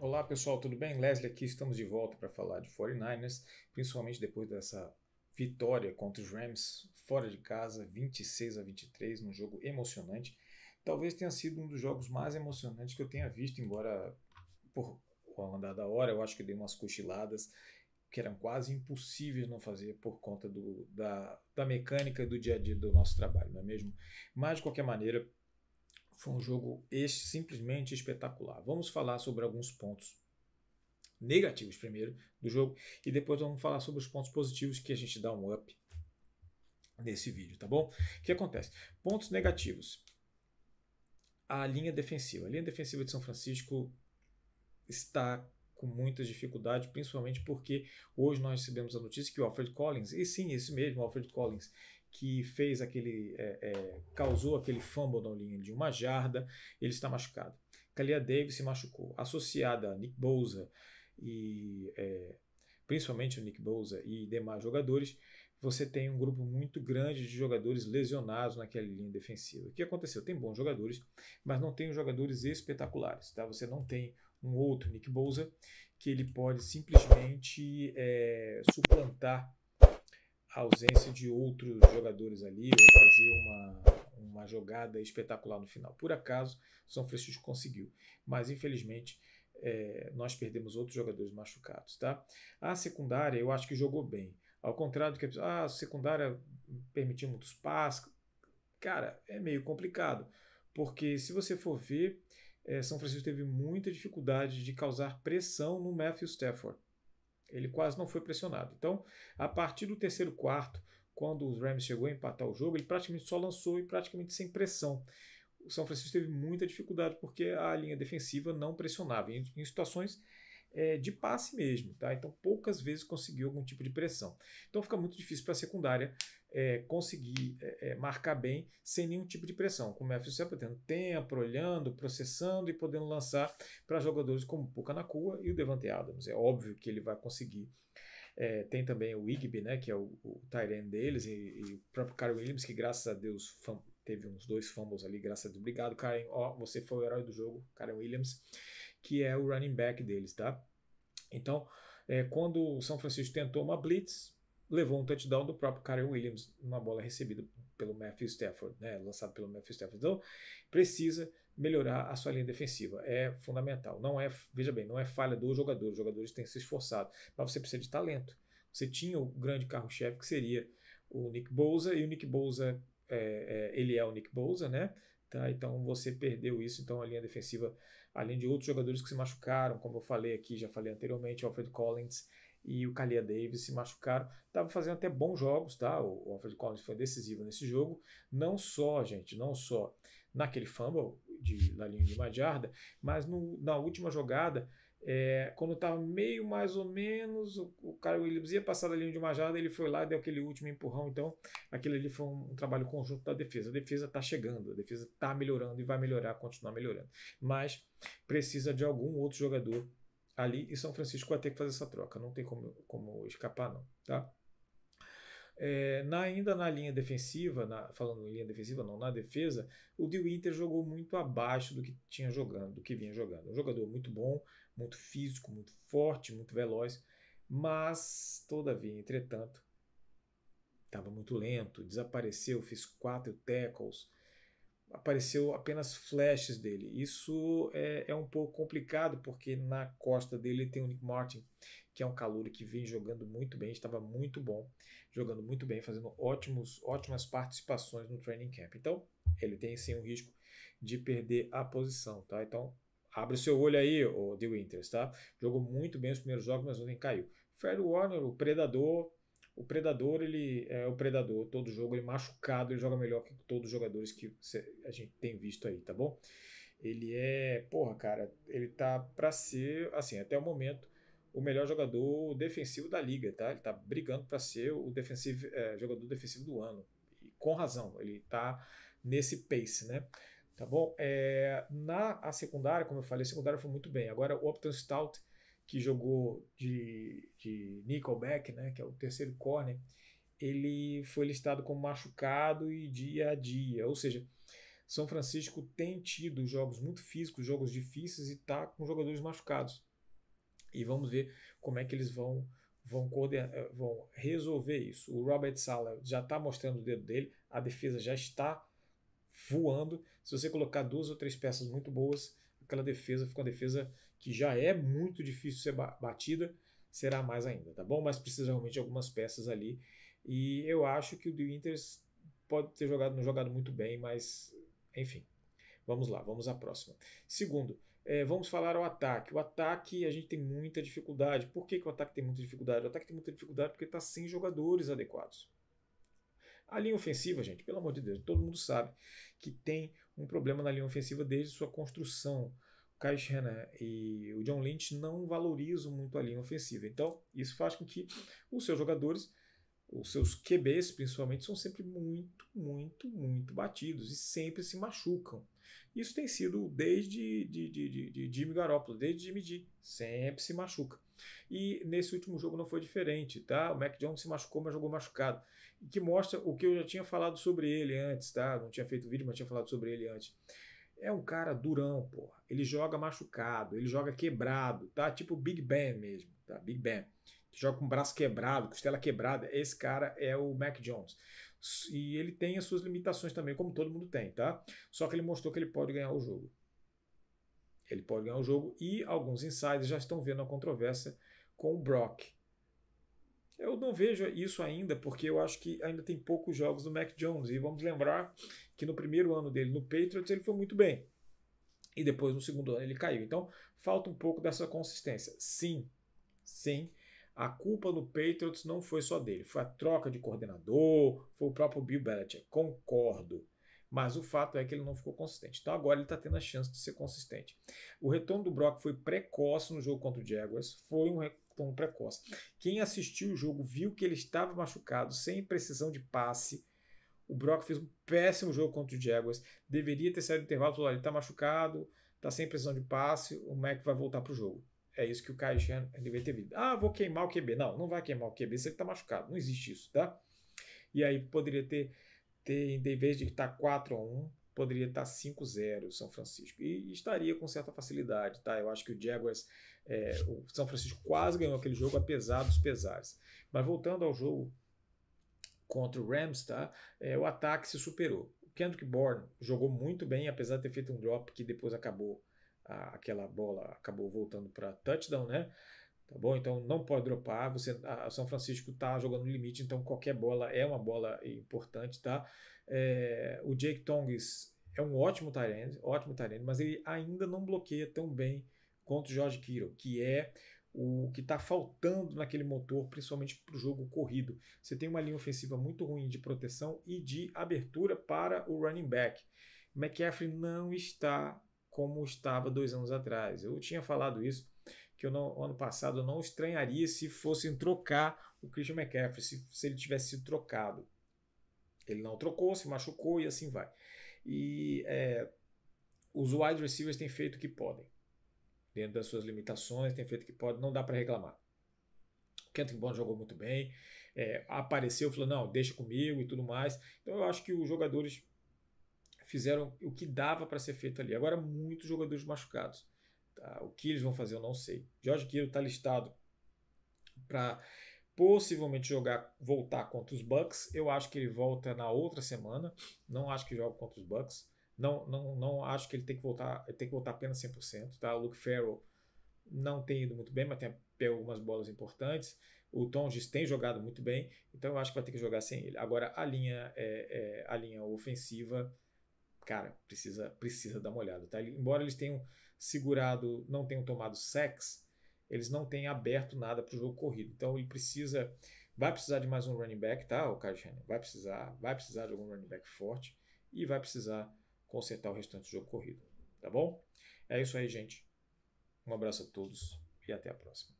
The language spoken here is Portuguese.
Olá pessoal, tudo bem? Leslie aqui, estamos de volta para falar de 49ers, principalmente depois dessa vitória contra os Rams fora de casa, 26-23, num jogo emocionante. Talvez tenha sido um dos jogos mais emocionantes que eu tenha visto, embora por o andar da hora eu acho que dei umas cochiladas que eram quase impossíveis não fazer por conta da mecânica do dia a dia do nosso trabalho, não é mesmo? Mas de qualquer maneira, foi um jogo simplesmente espetacular. Vamos falar sobre alguns pontos negativos primeiro do jogo e depois vamos falar sobre os pontos positivos que a gente dá um up nesse vídeo, tá bom? O que acontece? Pontos negativos. A linha defensiva. A linha defensiva de São Francisco está com muitas dificuldades, principalmente porque hoje nós recebemos a notícia que o Alfred Collins, e sim, esse mesmo Alfred Collins, que fez causou aquele fumble na linha de 1 jarda, ele está machucado. Kalia Davis se machucou, associada a Nick Bosa e principalmente o Nick Bosa e demais jogadores, você tem um grupo muito grande de jogadores lesionados naquela linha defensiva. O que aconteceu? Tem bons jogadores, mas não tem jogadores espetaculares. Tá? Você não tem um outro Nick Bosa que ele pode simplesmente suplantar a ausência de outros jogadores ali ou fazer uma jogada espetacular no final. Por acaso, o São Francisco conseguiu, mas infelizmente nós perdemos outros jogadores machucados. Tá? A secundária eu acho que jogou bem. Ao contrário do que a secundária permitiu muitos passes, cara, é meio complicado, porque se você for ver, São Francisco teve muita dificuldade de causar pressão no Matthew Stafford. Ele quase não foi pressionado. Então, a partir do terceiro quarto, quando os Rams chegou a empatar o jogo, ele praticamente só lançou e praticamente sem pressão. O São Francisco teve muita dificuldade porque a linha defensiva não pressionava em situações de passe mesmo, tá? Então poucas vezes conseguiu algum tipo de pressão. Então fica muito difícil para a secundária conseguir marcar bem sem nenhum tipo de pressão, com o Matthew Stafford tendo tempo, olhando, processando e podendo lançar para jogadores como o Puka Nacua e o Davante Adams. É óbvio que ele vai conseguir. Tem também o Igby, né, que é o tight end deles, e o próprio Karen Williams, que graças a Deus teve uns 2 fumbles ali, graças a Deus. Obrigado, Karen. Você foi o herói do jogo, Karen Williams, que é o running back deles, tá? Então, quando o São Francisco tentou uma blitz, levou um touchdown do próprio Karen Williams, uma bola recebida pelo Matthew Stafford, né, lançado pelo Matthew Stafford. Então, precisa melhorar a sua linha defensiva, é fundamental. Não é, veja bem, não é falha dos jogadores, os jogadores têm que se esforçado, mas você precisa de talento. Você tinha o grande carro-chefe que seria o Nick Bosa, e o Nick Bosa, ele é o Nick Bosa, né? Tá? Então você perdeu isso, então a linha defensiva, além de outros jogadores que se machucaram, como eu falei aqui, já falei anteriormente, o Alfred Collins e o Kalia Davis se machucaram, estavam fazendo até bons jogos, tá? O Alfred Collins foi decisivo nesse jogo, não só, gente, não só naquele fumble na linha de 1 jarda, mas na última jogada, quando estava meio mais ou menos, o Kyle Williams ia passar da linha de 1 jarda, ele foi lá e deu aquele último empurrão. Então, aquilo ali foi um trabalho conjunto da defesa. A defesa está chegando, a defesa está melhorando e vai melhorar, continuar melhorando. Mas precisa de algum outro jogador ali e São Francisco vai ter que fazer essa troca. Não tem como escapar, não. Tá? Ainda na linha defensiva, falando em linha defensiva, não, na defesa, o De Winter jogou muito abaixo do que vinha jogando. Um jogador muito bom, muito físico, muito forte, muito veloz, mas, todavia, entretanto, estava muito lento, desapareceu, fez 4 tackles, apareceu apenas flashes dele. Isso é um pouco complicado, porque na costa dele tem o Nick Martin, que é um calouro que vem jogando muito bem, estava muito bom, jogando muito bem, fazendo ótimas participações no training camp. Então, ele tem sim o risco de perder a posição, tá? Então, abre o seu olho aí, o The Winters, tá? Jogou muito bem os primeiros jogos, mas ontem caiu. Fred Warner, o Predador, ele é o Predador. Todo jogo, ele machucado, ele joga melhor que todos os jogadores que a gente tem visto aí, tá bom? Ele porra, cara, ele tá pra ser, assim, até o momento, o melhor jogador defensivo da liga, tá? Ele tá brigando pra ser o jogador defensivo do ano. E com razão, ele tá nesse pace, né? Tá bom? A secundária, como eu falei, a secundária foi muito bem. Agora, o Upton Stout, que jogou de nickelback, né, que é o terceiro corner, ele foi listado como machucado e dia a dia. Ou seja, São Francisco tem tido jogos muito físicos, jogos difíceis e está com jogadores machucados. E vamos ver como é que eles vão resolver isso. O Robert Saleh já está mostrando o dedo dele, a defesa já está voando. Se você colocar 2 ou 3 peças muito boas, aquela defesa fica uma defesa que já é muito difícil de ser batida, será mais ainda, tá bom? Mas precisa realmente de algumas peças ali. E eu acho que o The Winters pode ter não jogado muito bem, mas enfim. Vamos lá, vamos à próxima. Segundo, vamos falar ao ataque. O ataque a gente tem muita dificuldade. Por que o ataque tem muita dificuldade? O ataque tem muita dificuldade porque está sem jogadores adequados. A linha ofensiva, gente, pelo amor de Deus, todo mundo sabe que tem um problema na linha ofensiva desde sua construção. O Kyle Shanahan e o John Lynch não valorizam muito a linha ofensiva. Então, isso faz com que os seus jogadores, os seus QBs principalmente, são sempre muito, muito, muito batidos e sempre se machucam. Isso tem sido desde de Jimmy Garoppolo, desde Jimmy G, sempre se machuca. E nesse último jogo não foi diferente, tá? O Mac Jones se machucou, mas jogou machucado. E que mostra o que eu já tinha falado sobre ele antes, tá? Não tinha feito vídeo, mas tinha falado sobre ele antes. É um cara durão, porra. Ele joga machucado, ele joga quebrado, tá? Tipo Big Ben mesmo, tá? Big Ben. Que joga com o braço quebrado, costela quebrada. Esse cara é o Mac Jones. E ele tem as suas limitações também, como todo mundo tem, tá? Só que ele mostrou que ele pode ganhar o jogo. Ele pode ganhar o jogo e alguns insiders já estão vendo a controvérsia com o Brock. Eu não vejo isso ainda, porque eu acho que ainda tem poucos jogos do Mac Jones. E vamos lembrar que no primeiro ano dele no Patriots ele foi muito bem. E depois no segundo ano ele caiu. Então falta um pouco dessa consistência. Sim, sim. A culpa no Patriots não foi só dele. Foi a troca de coordenador, foi o próprio Bill Belichick. Concordo. Mas o fato é que ele não ficou consistente. Então agora ele está tendo a chance de ser consistente. O retorno do Brock foi precoce no jogo contra o Jaguars. Foi um retorno precoce. Quem assistiu o jogo viu que ele estava machucado, sem precisão de passe. O Brock fez um péssimo jogo contra o Jaguars. Deveria ter saído do intervalo. Falou: ele está machucado, está sem precisão de passe. O Mac vai voltar para o jogo. É isso que o Kyle Shanahan deveria ter visto. Ah, vou queimar o QB. Não, não vai queimar o QB se ele está machucado. Não existe isso, tá? E aí poderia ter em vez de estar 4-1, poderia estar 5-0 o São Francisco. E estaria com certa facilidade, tá? Eu acho que o Jaguars, o São Francisco quase ganhou aquele jogo, apesar dos pesares. Mas voltando ao jogo contra o Rams, tá? O ataque se superou. O Kendrick Bourne jogou muito bem, apesar de ter feito um drop que depois aquela bola acabou voltando para touchdown, né? Tá bom? Então não pode dropar. A São Francisco está jogando no limite, então qualquer bola é uma bola importante, tá? O Jake Tonges é um ótimo tight end, mas ele ainda não bloqueia tão bem quanto o George Kittle, que é o que está faltando naquele motor, principalmente para o jogo corrido. Você tem uma linha ofensiva muito ruim de proteção e de abertura para o running back. McCaffrey não está como estava 2 anos atrás. Eu tinha falado isso, que ano passado eu não estranharia se fossem trocar o Christian McCaffrey, se ele tivesse sido trocado. Ele não trocou, se machucou e assim vai. E os wide receivers têm feito o que podem. Dentro das suas limitações, têm feito o que podem, não dá para reclamar. O Kendrick Bourne jogou muito bem, apareceu, falou, não, deixa comigo e tudo mais. Então eu acho que os jogadores fizeram o que dava para ser feito ali. Agora, muitos jogadores machucados. Tá? O que eles vão fazer eu não sei. George Kittle está listado para possivelmente voltar contra os Bucks. Eu acho que ele volta na outra semana. Não acho que joga contra os Bucks. Não acho que ele tem que voltar. Ele tem que voltar apenas 100%. Tá? O Luke Farrell não tem ido muito bem, mas tem pego algumas bolas importantes. O Tonges tem jogado muito bem, então eu acho que vai ter que jogar sem ele. Agora a linha ofensiva, cara, precisa dar uma olhada, tá? Embora eles tenham segurado, não tenham tomado sacks, eles não têm aberto nada para o jogo corrido. Então ele vai precisar de mais um running back, tá? O Kyle Shanahan vai precisar de algum running back forte e vai precisar consertar o restante do jogo corrido, tá bom? É isso aí, gente. Um abraço a todos e até a próxima.